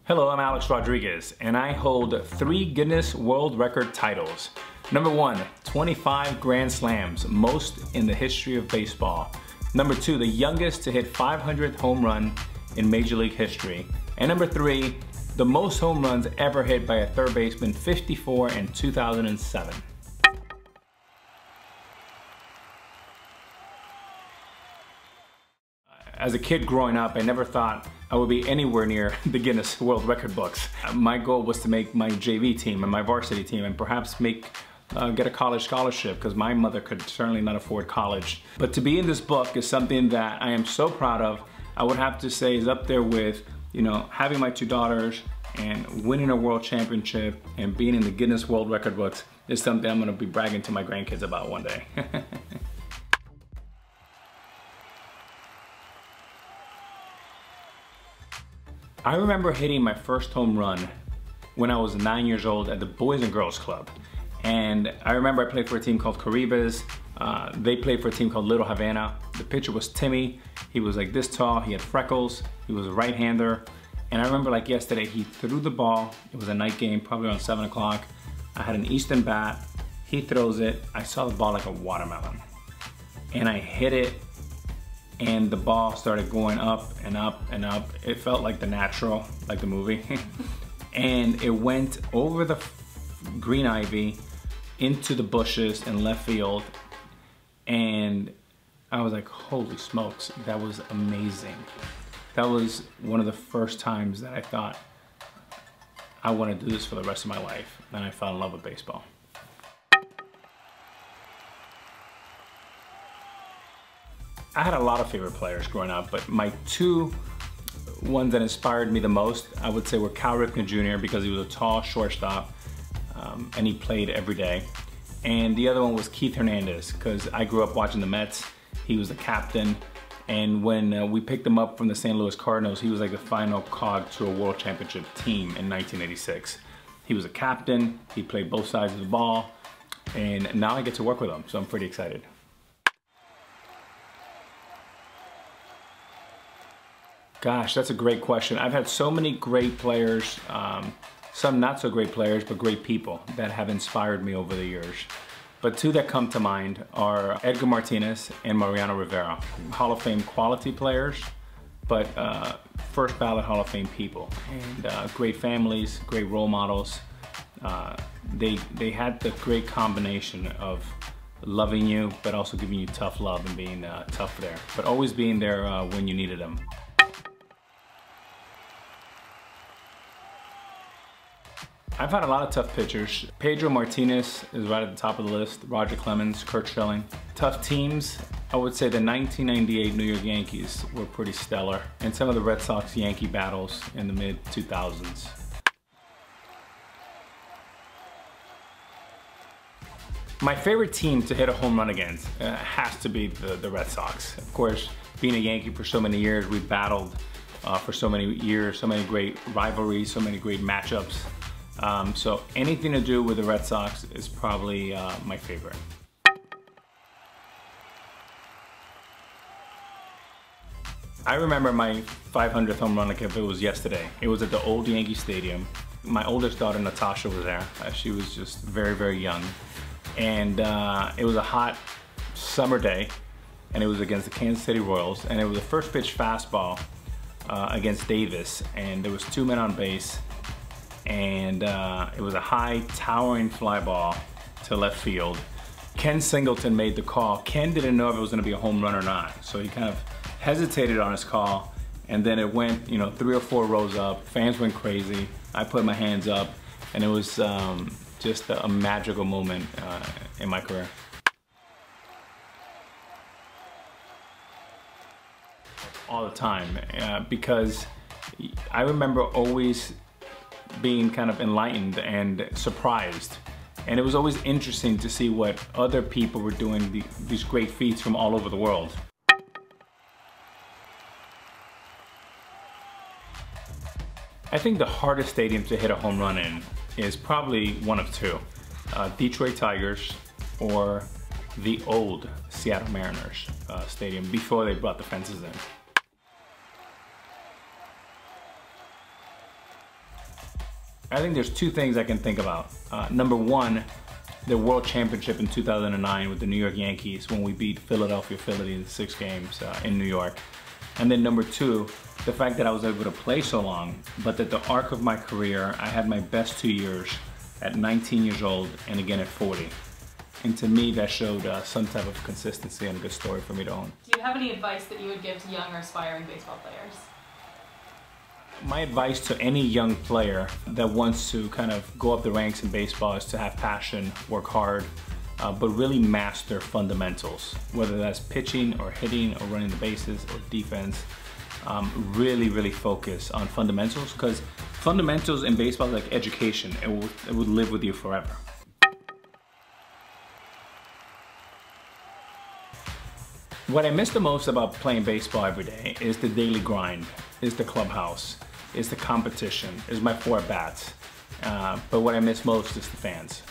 Hello, I'm Alex Rodriguez, and I hold 3 Guinness World Record titles. Number 1, 25 Grand Slams, most in the history of baseball. Number 2, the youngest to hit 500th home run in Major League history. And number 3, the most home runs ever hit by a third baseman, 54 in 2007. As a kid growing up, I never thought I would be anywhere near the Guinness World Record books. My goal was to make my JV team and my varsity team and perhaps get a college scholarship, because my mother could certainly not afford college. But to be in this book is something that I am so proud of. I would have to say is up there with, having my 2 daughters and winning a world championship and being in the Guinness World Record books is something I'm gonna be bragging to my grandkids about one day. I remember hitting my first home run when I was 9 years old at the Boys and Girls Club. And I remember I played for a team called Caribas. They played for a team called Little Havana. The pitcher was Timmy. He was like this tall, he had freckles, he was a right-hander. And I remember like yesterday, he threw the ball. It was a night game, probably around 7 o'clock. I had an Eastern bat. He throws it. I saw the ball like a watermelon. And I hit it, and the ball started going up and up and up. It felt like The Natural, like the movie. And it went over the green ivy into the bushes in left field. And I was like, holy smokes, that was amazing. That was one of the first times that I thought, I want to do this for the rest of my life. And I fell in love with baseball. I had a lot of favorite players growing up, but my 2 ones that inspired me the most, I would say, were Cal Ripken Jr. because he was a tall shortstop and he played every day. And the other one was Keith Hernandez, because I grew up watching the Mets. He was the captain, and when we picked him up from the St. Louis Cardinals, he was like the final cog to a world championship team in 1986. He was a captain, he played both sides of the ball, and now I get to work with him, so I'm pretty excited. Gosh, that's a great question. I've had so many great players, some not so great players, but great people that have inspired me over the years. But 2 that come to mind are Edgar Martinez and Mariano Rivera. Hall of Fame quality players, but first ballot Hall of Fame people. And great families, great role models. They had the great combination of loving you, but also giving you tough love and being tough there. But always being there when you needed them. I've had a lot of tough pitchers. Pedro Martinez is right at the top of the list. Roger Clemens, Curt Schilling. Tough teams, I would say the 1998 New York Yankees were pretty stellar, and some of the Red Sox-Yankee battles in the mid-2000s. My favorite team to hit a home run against has to be the Red Sox. Of course, being a Yankee for so many years, we battled for so many years, so many great rivalries, so many great matchups. So anything to do with the Red Sox is probably my favorite. I remember my 500th home run like if it was yesterday. It was at the old Yankee Stadium. My oldest daughter, Natasha, was there. She was just very, very young. And it was a hot summer day, and it was against the Kansas City Royals, and it was a first pitch fastball against Davis, and there was 2 men on base. And it was a high towering fly ball to left field. Ken Singleton made the call. Ken didn't know if it was gonna be a home run or not. So he kind of hesitated on his call, and then it went 3 or 4 rows up. Fans went crazy. I put my hands up, and it was just a magical moment in my career. All the time, because I remember always being kind of enlightened and surprised. And it was always interesting to see what other people were doing, these great feats from all over the world. I think the hardest stadium to hit a home run in is probably one of 2. Detroit Tigers or the old Seattle Mariners stadium before they brought the fences in. I think there's two things I can think about. Number one, the World Championship in 2009 with the New York Yankees when we beat Philadelphia Phillies in 6 games in New York. And then number two, the fact that I was able to play so long, but that the arc of my career, I had my best 2 years at 19 years old and again at 40. And to me, that showed some type of consistency and a good story for me to own. Do you have any advice that you would give to young or aspiring baseball players? My advice to any young player that wants to kind of go up the ranks in baseball is to have passion, work hard, but really master fundamentals, whether that's pitching or hitting or running the bases or defense. Really focus on fundamentals, because fundamentals in baseball is like education. It would live with you forever. What I miss the most about playing baseball every day is the daily grind, is the clubhouse, is the competition, is my 4 at-bats. But what I miss most is the fans.